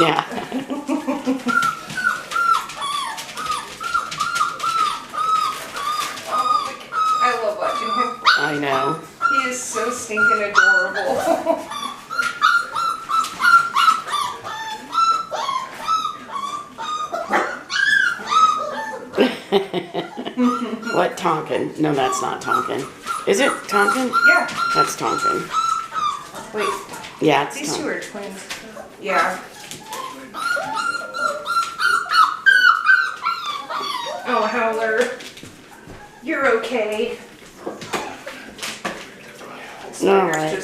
Yeah. I love watching him. I know. He is so stinking adorable. What, Tonkin? No, that's not Tonkin. Is it Tonkin? Yeah. That's Tonkin. Wait, Yeah, it's these two Tonkin. are twins. Yeah. Oh, Howler. You're okay. All right.